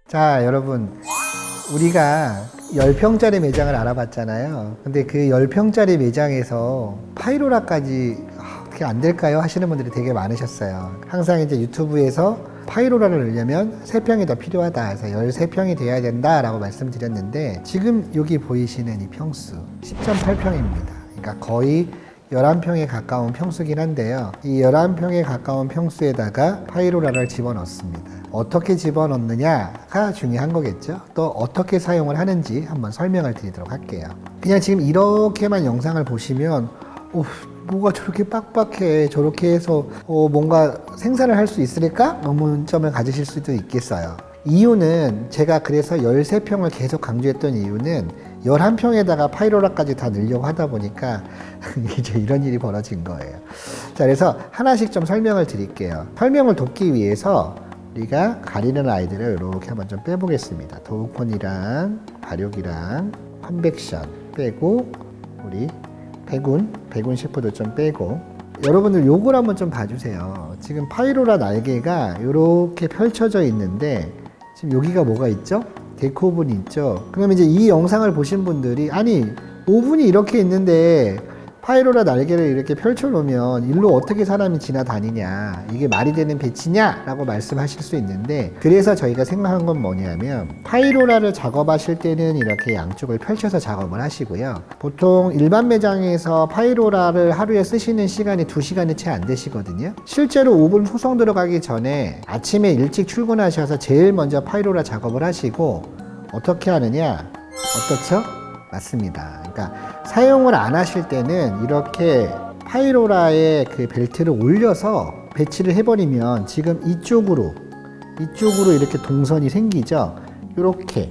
자, 여러분, 우리가 10평짜리 매장을 알아봤잖아요. 근데 그 10평짜리 매장에서 파이로라까지 어떻게 안 될까요? 하시는 분들이 되게 많으셨어요. 항상 이제 유튜브에서 파이로라를 넣으려면 3평이 더 필요하다 해서 13평이 돼야 된다라고 말씀드렸는데, 지금 여기 보이시는 이 평수 10.8평입니다. 그러니까 거의 11평에 가까운 평수긴 한데요. 이 11평에 가까운 평수에다가 파이로라를 집어넣습니다. 어떻게 집어넣느냐가 중요한 거겠죠. 또 어떻게 사용을 하는지 한번 설명을 드리도록 할게요. 그냥 지금 이렇게만 영상을 보시면 뭐가 저렇게 빡빡해, 저렇게 해서 뭔가 생산을 할 수 있을까? 의문점을 가지실 수도 있겠어요. 이유는 제가 그래서 13평을 계속 강조했던 이유는 11평에다가 파이로라까지 다 넣으려고 하다 보니까 이제 이런 일이 벌어진 거예요. 자, 그래서 하나씩 좀 설명을 드릴게요. 설명을 돕기 위해서 우리가 가리는 아이들을 이렇게 한번 좀 빼보겠습니다. 도우콘이랑 발육이랑 컨벡션 빼고, 우리 백운 셰프도 좀 빼고, 여러분들 요걸 한번 좀 봐주세요. 지금 파이로라 날개가 이렇게 펼쳐져 있는데 지금 여기가 뭐가 있죠? 데코 오븐이 있죠. 그럼 이제 이 영상을 보신 분들이, 아니 오븐이 이렇게 있는데 파이로라 날개를 이렇게 펼쳐 놓으면 일로 어떻게 사람이 지나다니냐, 이게 말이 되는 배치냐 라고 말씀하실 수 있는데, 그래서 저희가 생각한 건 뭐냐면, 파이로라를 작업하실 때는 이렇게 양쪽을 펼쳐서 작업을 하시고요. 보통 일반 매장에서 파이로라를 하루에 쓰시는 시간이 2시간이 채 안 되시거든요. 실제로 오븐 소성 들어가기 전에 아침에 일찍 출근하셔서 제일 먼저 파이로라 작업을 하시고, 어떻게 하느냐, 어떻죠? 맞습니다. 그러니까 사용을 안 하실 때는 이렇게 파이로라의 그 벨트를 올려서 배치를 해버리면 지금 이쪽으로 이렇게 동선이 생기죠. 이렇게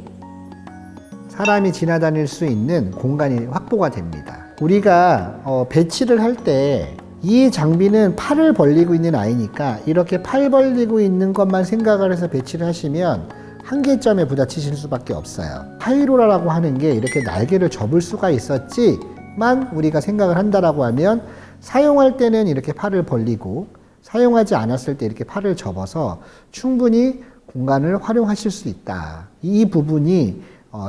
사람이 지나다닐 수 있는 공간이 확보가 됩니다. 우리가 배치를 할 때 이 장비는 팔을 벌리고 있는 아이니까 이렇게 팔 벌리고 있는 것만 생각을 해서 배치를 하시면 한계점에 부딪히실 수밖에 없어요. 파이로라라고 하는 게 이렇게 날개를 접을 수가 있었지만 우리가 생각을 한다라고 하면, 사용할 때는 이렇게 팔을 벌리고 사용하지 않았을 때 이렇게 팔을 접어서 충분히 공간을 활용하실 수 있다. 이 부분이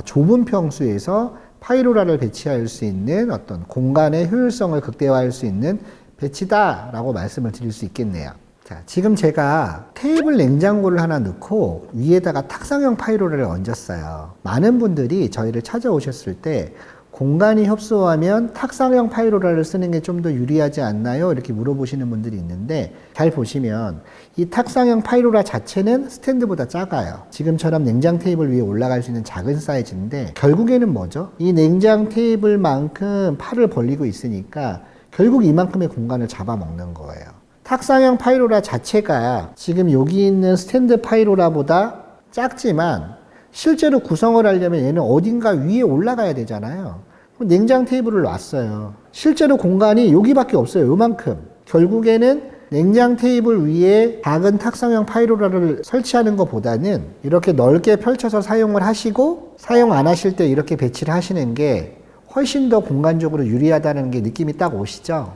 좁은 평수에서 파이로라를 배치할 수 있는 어떤 공간의 효율성을 극대화할 수 있는 배치다라고 말씀을 드릴 수 있겠네요. 자, 지금 제가 테이블 냉장고를 하나 넣고 위에다가 탁상형 파이로라를 얹었어요. 많은 분들이 저희를 찾아오셨을 때 공간이 협소하면 탁상형 파이로라를 쓰는 게 좀 더 유리하지 않나요? 이렇게 물어보시는 분들이 있는데, 잘 보시면 이 탁상형 파이로라 자체는 스탠드보다 작아요. 지금처럼 냉장 테이블 위에 올라갈 수 있는 작은 사이즈인데, 결국에는 뭐죠? 이 냉장 테이블만큼 팔을 벌리고 있으니까 결국 이만큼의 공간을 잡아먹는 거예요. 탁상형 파이로라 자체가 지금 여기 있는 스탠드 파이로라보다 작지만 실제로 구성을 하려면 얘는 어딘가 위에 올라가야 되잖아요. 냉장 테이블을 놨어요. 실제로 공간이 여기밖에 없어요. 요만큼. 결국에는 냉장 테이블 위에 작은 탁상형 파이로라를 설치하는 것보다는 이렇게 넓게 펼쳐서 사용을 하시고, 사용 안 하실 때 이렇게 배치를 하시는 게 훨씬 더 공간적으로 유리하다는 게 느낌이 딱 오시죠?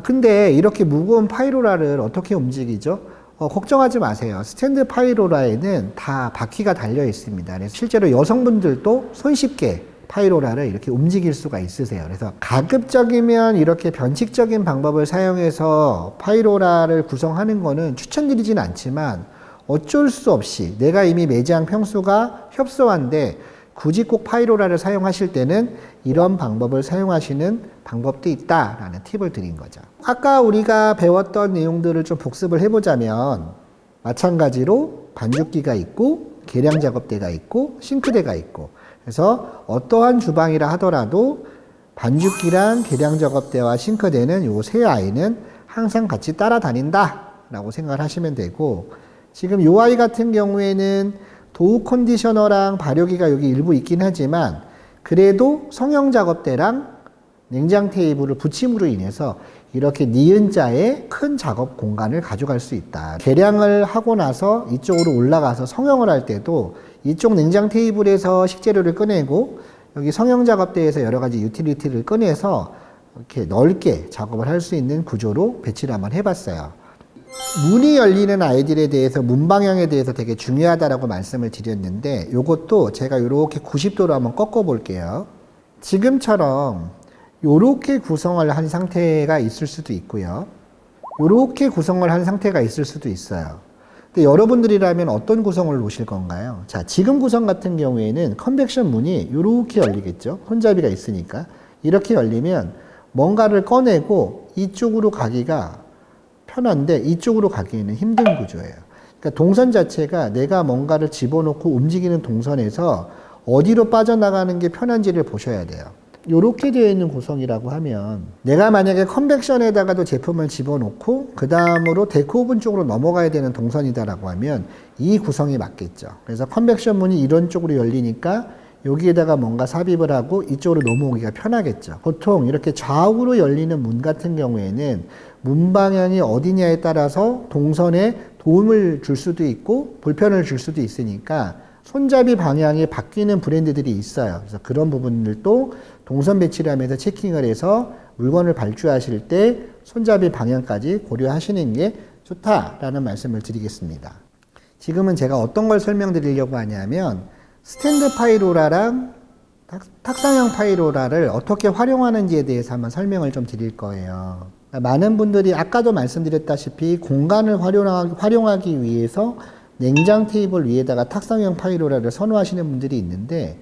근데 이렇게 무거운 파이로라를 어떻게 움직이죠? 걱정하지 마세요. 스탠드 파이로라에는 다 바퀴가 달려 있습니다. 그래서 실제로 여성분들도 손쉽게 파이로라를 이렇게 움직일 수가 있으세요. 그래서 가급적이면 이렇게 변칙적인 방법을 사용해서 파이로라를 구성하는 거는 추천드리진 않지만, 어쩔 수 없이 내가 이미 매장 평수가 협소한데 굳이 꼭 파이로라를 사용하실 때는 이런 방법을 사용하시는 방법도 있다라는 팁을 드린 거죠. 아까 우리가 배웠던 내용들을 좀 복습을 해보자면, 마찬가지로 반죽기가 있고 계량 작업대가 있고 싱크대가 있고, 그래서 어떠한 주방이라 하더라도 반죽기랑 계량 작업대와 싱크대는 요 세 아이는 항상 같이 따라다닌다 라고 생각을 하시면 되고, 지금 요 아이 같은 경우에는 도우 컨디셔너랑 발효기가 여기 일부 있긴 하지만, 그래도 성형 작업대랑 냉장 테이블을 붙임으로 인해서 이렇게 니은자의 큰 작업 공간을 가져갈 수 있다. 계량을 하고 나서 이쪽으로 올라가서 성형을 할 때도 이쪽 냉장 테이블에서 식재료를 꺼내고 여기 성형 작업대에서 여러 가지 유틸리티를 꺼내서 이렇게 넓게 작업을 할 수 있는 구조로 배치를 한번 해봤어요. 문이 열리는 아이들에 대해서 문 방향에 대해서 되게 중요하다라고 말씀을 드렸는데 이것도 제가 이렇게 90도로 한번 꺾어 볼게요. 지금처럼 이렇게 구성을 한 상태가 있을 수도 있고요. 이렇게 구성을 한 상태가 있을 수도 있어요. 근데 여러분들이라면 어떤 구성을 놓으실 건가요? 자, 지금 구성 같은 경우에는 컨벡션 문이 이렇게 열리겠죠. 손잡이가 있으니까. 이렇게 열리면 뭔가를 꺼내고 이쪽으로 가기가 편한데 이쪽으로 가기에는 힘든 구조예요. 그러니까 동선 자체가 내가 뭔가를 집어넣고 움직이는 동선에서 어디로 빠져나가는 게 편한지를 보셔야 돼요. 이렇게 되어 있는 구성이라고 하면 내가 만약에 컨벡션에다가도 제품을 집어넣고 그 다음으로 데크오븐 쪽으로 넘어가야 되는 동선이다라고 하면 이 구성이 맞겠죠. 그래서 컨벡션 문이 이런 쪽으로 열리니까 여기에다가 뭔가 삽입을 하고 이쪽으로 넘어오기가 편하겠죠. 보통 이렇게 좌우로 열리는 문 같은 경우에는 문 방향이 어디냐에 따라서 동선에 도움을 줄 수도 있고 불편을 줄 수도 있으니까 손잡이 방향이 바뀌는 브랜드들이 있어요. 그래서 그런 부분들도 동선 배치를 하면서 체킹을 해서 물건을 발주하실 때 손잡이 방향까지 고려하시는 게 좋다라는 말씀을 드리겠습니다. 지금은 제가 어떤 걸 설명드리려고 하냐면 스탠드 파이로라랑 탁상형 파이로라를 어떻게 활용하는지에 대해서 한번 설명을 좀 드릴 거예요. 많은 분들이 아까도 말씀드렸다시피 공간을 활용하기 위해서 냉장 테이블 위에다가 탁상형 파이로라를 선호하시는 분들이 있는데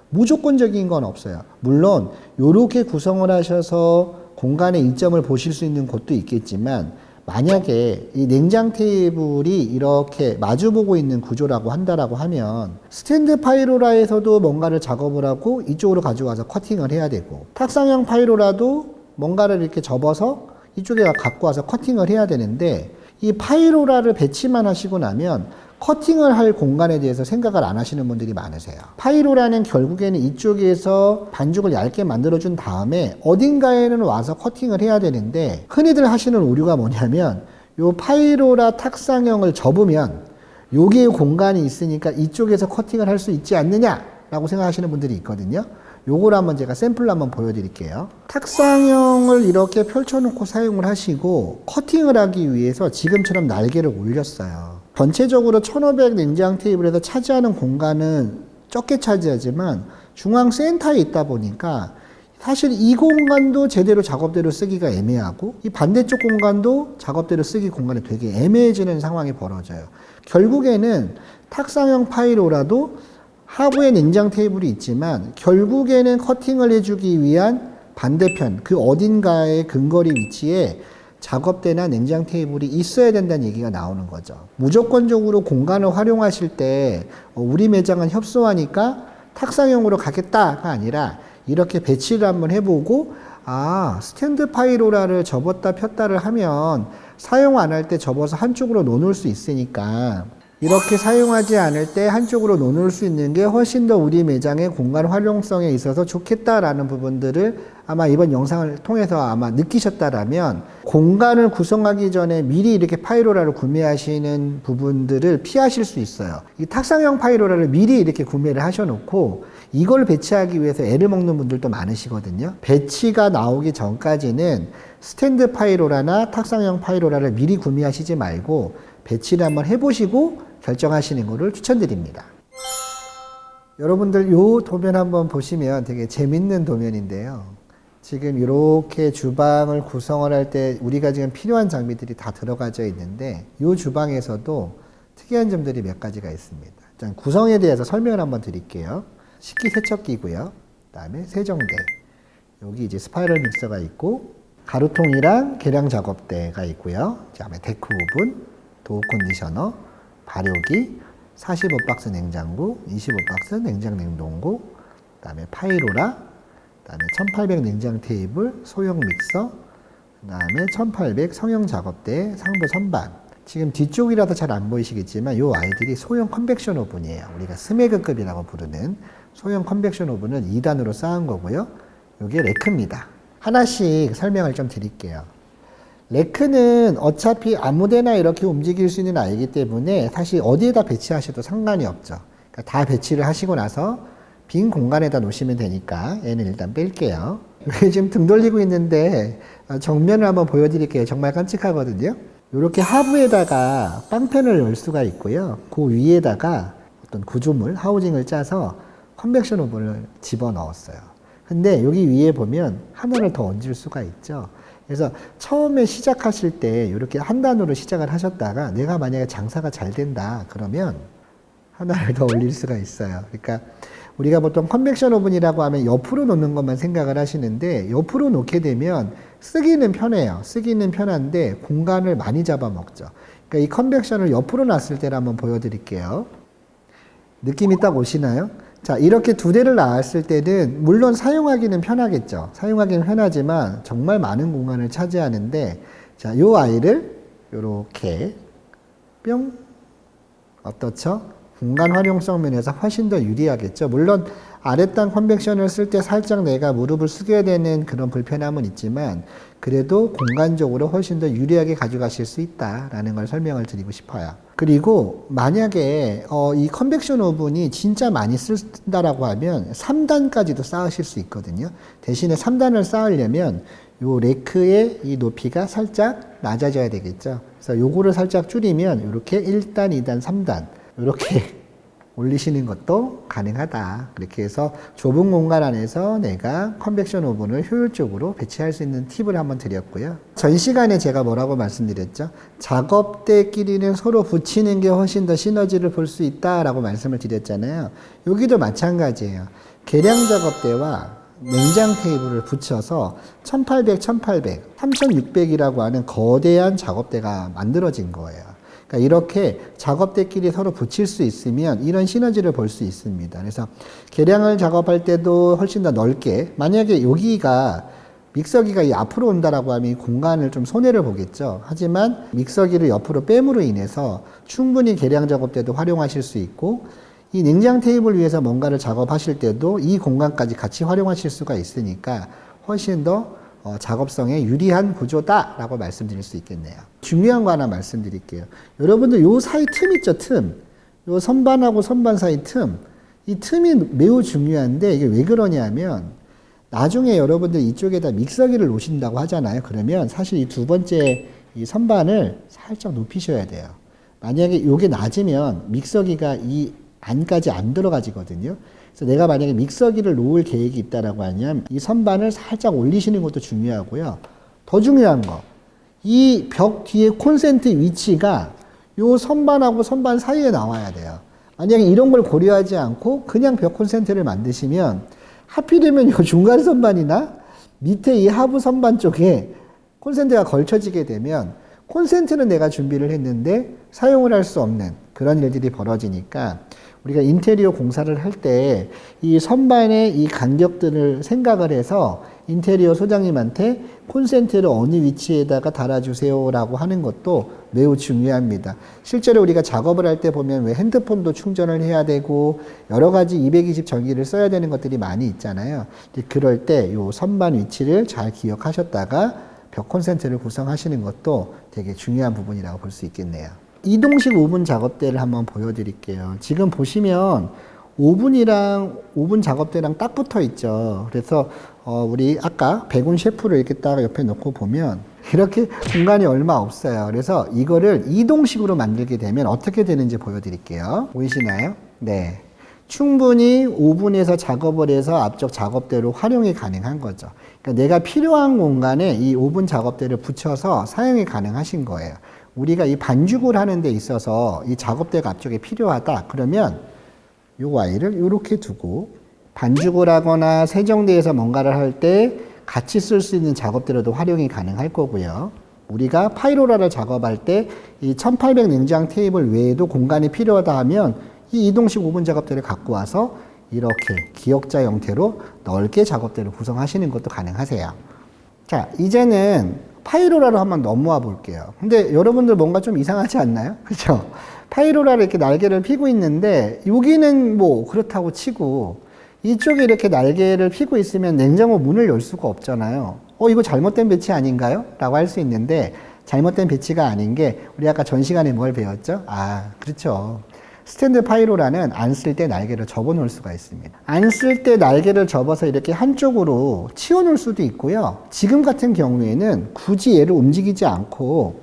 무조건적인 건 없어요. 물론 이렇게 구성을 하셔서 공간의 이점을 보실 수 있는 곳도 있겠지만 만약에 이 냉장 테이블이 이렇게 마주보고 있는 구조라고 한다라고 하면 스탠드 파이로라에서도 뭔가를 작업을 하고 이쪽으로 가져와서 커팅을 해야 되고 탁상형 파이로라도 뭔가를 이렇게 접어서 이쪽에 갖고 와서 커팅을 해야 되는데 이 파이로라를 배치만 하시고 나면 커팅을 할 공간에 대해서 생각을 안 하시는 분들이 많으세요. 파이로라는 결국에는 이쪽에서 반죽을 얇게 만들어준 다음에 어딘가에는 와서 커팅을 해야 되는데 흔히들 하시는 오류가 뭐냐면 요 파이로라 탁상형을 접으면 여기에 공간이 있으니까 이쪽에서 커팅을 할 수 있지 않느냐라고 생각하시는 분들이 있거든요. 요걸 한번 제가 샘플로 한번 보여드릴게요. 탁상형을 이렇게 펼쳐놓고 사용을 하시고 커팅을 하기 위해서 지금처럼 날개를 올렸어요. 전체적으로 1500 냉장 테이블에서 차지하는 공간은 적게 차지하지만 중앙 센터에 있다 보니까 사실 이 공간도 제대로 작업대로 쓰기가 애매하고 이 반대쪽 공간도 작업대로 쓰기 공간이 되게 애매해지는 상황이 벌어져요. 결국에는 탁상형 파이로라도 하부에 냉장 테이블이 있지만 결국에는 커팅을 해주기 위한 반대편 그 어딘가의 근거리 위치에 작업대나 냉장 테이블이 있어야 된다는 얘기가 나오는 거죠. 무조건적으로 공간을 활용하실 때 우리 매장은 협소하니까 탁상형으로 가겠다가 아니라 이렇게 배치를 한번 해보고 스탠드 파이로라를 접었다 폈다를 하면 사용 안 할 때 접어서 한쪽으로 놓을 수 있으니까 이렇게 사용하지 않을 때 한쪽으로 놓을 수 있는 게 훨씬 더 우리 매장의 공간 활용성에 있어서 좋겠다라는 부분들을 아마 이번 영상을 통해서 아마 느끼셨다라면 공간을 구성하기 전에 미리 이렇게 파이로라를 구매하시는 부분들을 피하실 수 있어요. 이 탁상형 파이로라를 미리 이렇게 구매를 하셔놓고 이걸 배치하기 위해서 애를 먹는 분들도 많으시거든요. 배치가 나오기 전까지는 스탠드 파이로라나 탁상형 파이로라를 미리 구매하시지 말고 배치를 한번 해보시고 결정하시는 것을 추천드립니다. 여러분들 이 도면 한번 보시면 되게 재밌는 도면인데요. 지금 이렇게 주방을 구성을 할 때 우리가 지금 필요한 장비들이 다 들어가져 있는데 이 주방에서도 특이한 점들이 몇 가지가 있습니다. 일단 구성에 대해서 설명을 한번 드릴게요. 식기세척기고요. 그 다음에 세정대. 여기 이제 스파이럴 믹서가 있고 가루통이랑 계량 작업대가 있고요. 그 다음에 데크 오븐, 도어 컨디셔너, 발효기, 45박스 냉장고, 25박스 냉장 냉동고, 그 다음에 파이로라, 그 다음에 1800 냉장 테이블, 소형 믹서, 그 다음에 1800 성형 작업대, 상부 선반. 지금 뒤쪽이라서 잘 안 보이시겠지만 이 아이들이 소형 컨벡션 오븐이에요. 우리가 스메그급이라고 부르는 소형 컨벡션 오븐을 2단으로 쌓은 거고요. 이게 레크입니다. 하나씩 설명을 좀 드릴게요. 레크는 어차피 아무데나 이렇게 움직일 수 있는 아이기 때문에 사실 어디에다 배치하셔도 상관이 없죠. 그러니까 다 배치를 하시고 나서 빈 공간에다 놓으시면 되니까 얘는 일단 뺄게요. 여기 지금 등 돌리고 있는데 정면을 한번 보여드릴게요. 정말 깜찍하거든요. 이렇게 하부에다가 빵팬을 열 수가 있고요. 그 위에다가 어떤 구조물, 하우징을 짜서 컨벡션 오븐을 집어넣었어요. 근데 여기 위에 보면 하나를 더 얹을 수가 있죠. 그래서 처음에 시작하실 때 이렇게 한 단으로 시작을 하셨다가 내가 만약에 장사가 잘 된다 그러면 하나를 더 올릴 수가 있어요. 그러니까 우리가 보통 컨벡션 오븐이라고 하면 옆으로 놓는 것만 생각을 하시는데 옆으로 놓게 되면 쓰기는 편해요. 쓰기는 편한데 공간을 많이 잡아먹죠. 그러니까 이 컨벡션을 옆으로 놨을 때를 한번 보여드릴게요. 느낌이 딱 오시나요? 자, 이렇게 두 대를 놨을 때는 물론 사용하기는 편하겠죠. 사용하기는 편하지만 정말 많은 공간을 차지하는데, 자, 요 아이를 요렇게 뿅 어떻죠? 공간 활용성 면에서 훨씬 더 유리하겠죠. 물론 아랫단 컨벡션을 쓸 때 살짝 내가 무릎을 숙여야 되는 그런 불편함은 있지만 그래도 공간적으로 훨씬 더 유리하게 가져가실 수 있다라는 걸 설명을 드리고 싶어요. 그리고 만약에 이 컨벡션 오븐이 진짜 많이 쓴다라고 하면 3단까지도 쌓으실 수 있거든요. 대신에 3단을 쌓으려면 요 레크의 이 높이가 살짝 낮아져야 되겠죠. 그래서 요거를 살짝 줄이면 이렇게 1단, 2단, 3단 이렇게 올리시는 것도 가능하다. 그렇게 해서 좁은 공간 안에서 내가 컨벡션 오븐을 효율적으로 배치할 수 있는 팁을 한번 드렸고요. 전 시간에 제가 뭐라고 말씀드렸죠? 작업대끼리는 서로 붙이는 게 훨씬 더 시너지를 볼 수 있다라고 말씀을 드렸잖아요. 여기도 마찬가지예요. 계량 작업대와 냉장 테이블을 붙여서 1800, 1800, 3600이라고 하는 거대한 작업대가 만들어진 거예요. 그러니까 이렇게 작업대끼리 서로 붙일 수 있으면 이런 시너지를 볼 수 있습니다. 그래서 계량을 작업할 때도 훨씬 더 넓게, 만약에 여기가 믹서기가 이 앞으로 온다라고 하면 이 공간을 좀 손해를 보겠죠. 하지만 믹서기를 옆으로 뺨으로 인해서 충분히 계량 작업 때도 활용하실 수 있고, 이 냉장 테이블 위에서 뭔가를 작업하실 때도 이 공간까지 같이 활용하실 수가 있으니까 훨씬 더 작업성에 유리한 구조다라고 말씀드릴 수 있겠네요. 중요한 거 하나 말씀드릴게요. 여러분들 요 사이 틈 있죠, 틈. 요 선반하고 선반 사이 틈. 이 틈이 매우 중요한데 이게 왜 그러냐면 나중에 여러분들 이쪽에다 믹서기를 놓으신다고 하잖아요. 그러면 사실 이 두 번째 이 선반을 살짝 높이셔야 돼요. 만약에 요게 낮으면 믹서기가 이 안까지 안 들어가지거든요. 그래서 내가 만약에 믹서기를 놓을 계획이 있다라고 하면 이 선반을 살짝 올리시는 것도 중요하고요. 더 중요한 거, 이 벽 뒤에 콘센트 위치가 요 선반하고 선반 사이에 나와야 돼요. 만약에 이런 걸 고려하지 않고 그냥 벽 콘센트를 만드시면 하필이면 요 중간 선반이나 밑에 이 하부 선반 쪽에 콘센트가 걸쳐지게 되면 콘센트는 내가 준비를 했는데 사용을 할 수 없는 그런 일들이 벌어지니까 우리가 인테리어 공사를 할 때 이 선반의 이 간격들을 생각을 해서 인테리어 소장님한테 콘센트를 어느 위치에다가 달아주세요 라고 하는 것도 매우 중요합니다. 실제로 우리가 작업을 할 때 보면 왜 핸드폰도 충전을 해야 되고 여러 가지 220 전기를 써야 되는 것들이 많이 있잖아요. 그럴 때 이 선반 위치를 잘 기억하셨다가 벽 콘센트를 구성하시는 것도 되게 중요한 부분이라고 볼 수 있겠네요. 이동식 오븐 작업대를 한번 보여드릴게요. 지금 보시면 오븐이랑 오븐 작업대랑 딱 붙어 있죠. 그래서 우리 아까 백운 셰프를 이렇게 딱 옆에 놓고 보면 이렇게 공간이 얼마 없어요. 그래서 이거를 이동식으로 만들게 되면 어떻게 되는지 보여드릴게요. 보이시나요? 네. 충분히 오븐에서 작업을 해서 앞쪽 작업대로 활용이 가능한 거죠. 그러니까 내가 필요한 공간에 이 오븐 작업대를 붙여서 사용이 가능하신 거예요. 우리가 이 반죽을 하는 데 있어서 이 작업대가 앞쪽에 필요하다. 그러면 요 아이를 이렇게 두고 반죽을 하거나 세정대에서 뭔가를 할 때 같이 쓸 수 있는 작업대로도 활용이 가능할 거고요. 우리가 파이로라를 작업할 때 이 1800 냉장 테이블 외에도 공간이 필요하다 하면 이 이동식 오븐 작업대를 갖고 와서 이렇게 기역자 형태로 넓게 작업대를 구성하시는 것도 가능하세요. 자, 이제는 파이로라로 한번 넘어와 볼게요. 근데 여러분들 뭔가 좀 이상하지 않나요? 그렇죠? 파이로라를 이렇게 날개를 피고 있는데 여기는 뭐 그렇다고 치고 이쪽에 이렇게 날개를 피고 있으면 냉장고 문을 열 수가 없잖아요. 이거 잘못된 배치 아닌가요? 라고 할 수 있는데 잘못된 배치가 아닌 게 우리 아까 전 시간에 뭘 배웠죠? 그렇죠. 스탠드 파이로라는 안 쓸 때 날개를 접어 놓을 수가 있습니다. 안 쓸 때 날개를 접어서 이렇게 한쪽으로 치워 놓을 수도 있고요. 지금 같은 경우에는 굳이 얘를 움직이지 않고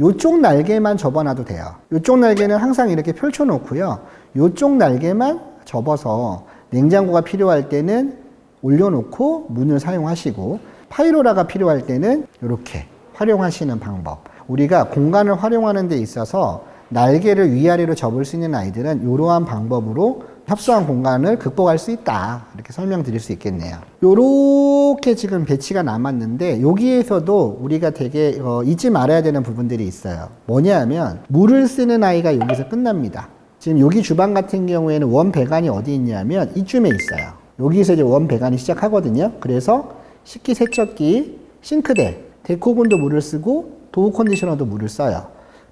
요쪽 날개만 접어놔도 돼요. 요쪽 날개는 항상 이렇게 펼쳐놓고요. 요쪽 날개만 접어서 냉장고가 필요할 때는 올려놓고 문을 사용하시고 파이로라가 필요할 때는 이렇게 활용하시는 방법. 우리가 공간을 활용하는 데 있어서 날개를 위아래로 접을 수 있는 아이들은 이러한 방법으로 협소한 공간을 극복할 수 있다. 이렇게 설명드릴 수 있겠네요. 요렇게 지금 배치가 남았는데 여기에서도 우리가 되게 잊지 말아야 되는 부분들이 있어요. 뭐냐 하면 물을 쓰는 아이가 여기서 끝납니다. 지금 여기 주방 같은 경우에는 원 배관이 어디 있냐면 이쯤에 있어요. 여기서 이제 원 배관이 시작하거든요. 그래서 식기세척기, 싱크대, 데코분도 물을 쓰고 도우 컨디셔너도 물을 써요.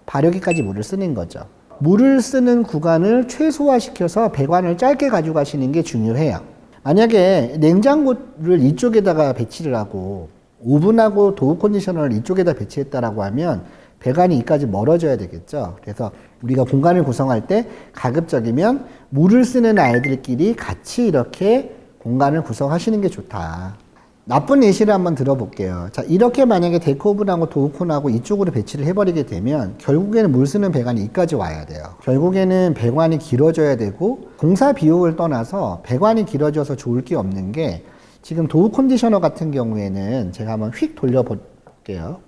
발효기까지 물을 쓰는 거죠. 물을 쓰는 구간을 최소화시켜서 배관을 짧게 가져가시는 게 중요해요. 만약에 냉장고를 이쪽에다가 배치를 하고 오븐하고 도우 컨디셔너를 이쪽에다 배치했다라고 하면 배관이 이까지 멀어져야 되겠죠. 그래서 우리가 공간을 구성할 때 가급적이면 물을 쓰는 아이들끼리 같이 이렇게 공간을 구성하시는 게 좋다. 나쁜 예시를 한번 들어볼게요. 자, 이렇게 만약에 데코오븐하고 도우콘하고 이쪽으로 배치를 해버리게 되면 결국에는 물 쓰는 배관이 이까지 와야 돼요. 결국에는 배관이 길어져야 되고 공사 비용을 떠나서 배관이 길어져서 좋을 게 없는 게 지금 도우 컨디셔너 같은 경우에는 제가 한번 휙 돌려볼게요.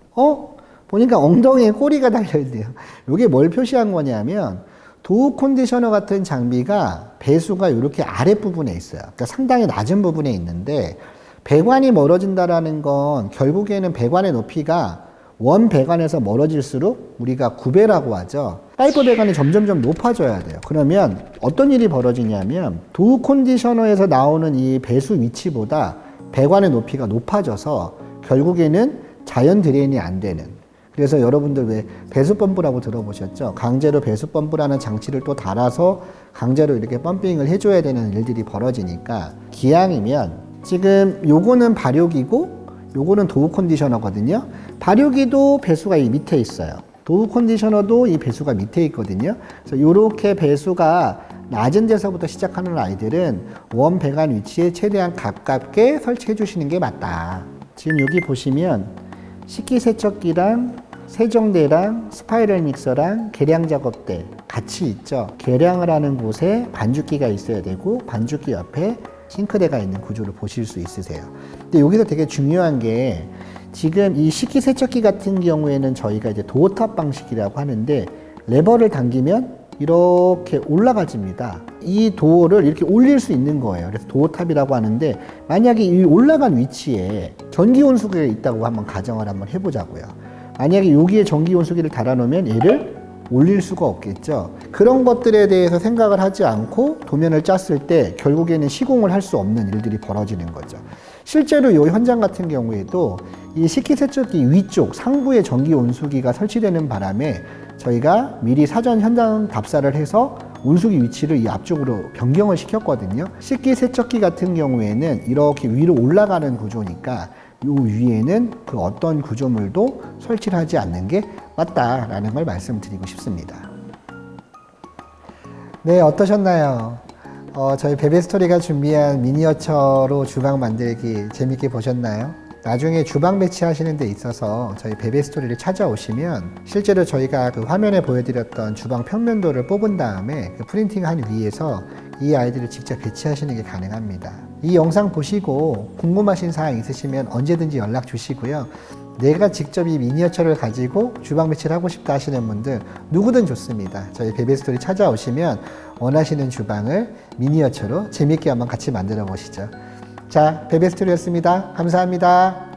보니까 엉덩이에 꼬리가 달려있네요. 이게 뭘 표시한 거냐면 도우 컨디셔너 같은 장비가 배수가 이렇게 아랫부분에 있어요. 그러니까 상당히 낮은 부분에 있는데 배관이 멀어진다라는 건 결국에는 배관의 높이가 원 배관에서 멀어질수록 우리가 구배라고 하죠. 파이프 배관이 점점점 높아져야 돼요. 그러면 어떤 일이 벌어지냐면 도우 컨디셔너에서 나오는 이 배수 위치보다 배관의 높이가 높아져서 결국에는 자연 드레인이 안 되는. 그래서 여러분들 왜 배수펌프라고 들어보셨죠? 강제로 배수펌프라는 장치를 또 달아서 강제로 이렇게 펌핑을 해줘야 되는 일들이 벌어지니까 기왕이면 지금 요거는 발효기고 요거는 도우 컨디셔너거든요. 발효기도 배수가 이 밑에 있어요. 도우 컨디셔너도 이 배수가 밑에 있거든요. 그래서 요렇게 배수가 낮은 데서부터 시작하는 아이들은 원 배관 위치에 최대한 가깝게 설치해 주시는 게 맞다. 지금 여기 보시면 식기세척기랑 세정대랑 스파이럴 믹서랑 계량 작업대 같이 있죠. 계량을 하는 곳에 반죽기가 있어야 되고 반죽기 옆에 싱크대가 있는 구조를 보실 수 있으세요. 근데 여기서 되게 중요한 게 지금 이 식기세척기 같은 경우에는 저희가 이제 도어탑 방식이라고 하는데 레버를 당기면 이렇게 올라가집니다. 이 도어를 이렇게 올릴 수 있는 거예요. 그래서 도어탑이라고 하는데 만약에 이 올라간 위치에 전기 온수기가 있다고 한번 가정을 한번 해보자고요. 만약에 여기에 전기 온수기를 달아놓으면 얘를 올릴 수가 없겠죠. 그런 것들에 대해서 생각을 하지 않고 도면을 짰을 때 결국에는 시공을 할 수 없는 일들이 벌어지는 거죠. 실제로 이 현장 같은 경우에도 이 식기세척기 위쪽 상부에 전기 온수기가 설치되는 바람에 저희가 미리 사전 현장 답사를 해서 온수기 위치를 이 앞쪽으로 변경을 시켰거든요. 식기세척기 같은 경우에는 이렇게 위로 올라가는 구조니까 요 위에는 그 어떤 구조물도 설치를 하지 않는 게 맞다라는 걸 말씀드리고 싶습니다. 네, 어떠셨나요? 저희 베베스토리가 준비한 미니어처로 주방 만들기 재밌게 보셨나요? 나중에 주방 배치하시는 데 있어서 저희 베베스토리를 찾아오시면 실제로 저희가 그 화면에 보여드렸던 주방 평면도를 뽑은 다음에 그 프린팅한 위에서 이 아이들을 직접 배치하시는 게 가능합니다. 이 영상 보시고 궁금하신 사항 있으시면 언제든지 연락 주시고요. 내가 직접 이 미니어처를 가지고 주방 배치를 하고 싶다 하시는 분들 누구든 좋습니다. 저희 베베스토리 찾아오시면 원하시는 주방을 미니어처로 재밌게 한번 같이 만들어 보시죠. 자, 베베스토리였습니다. 감사합니다.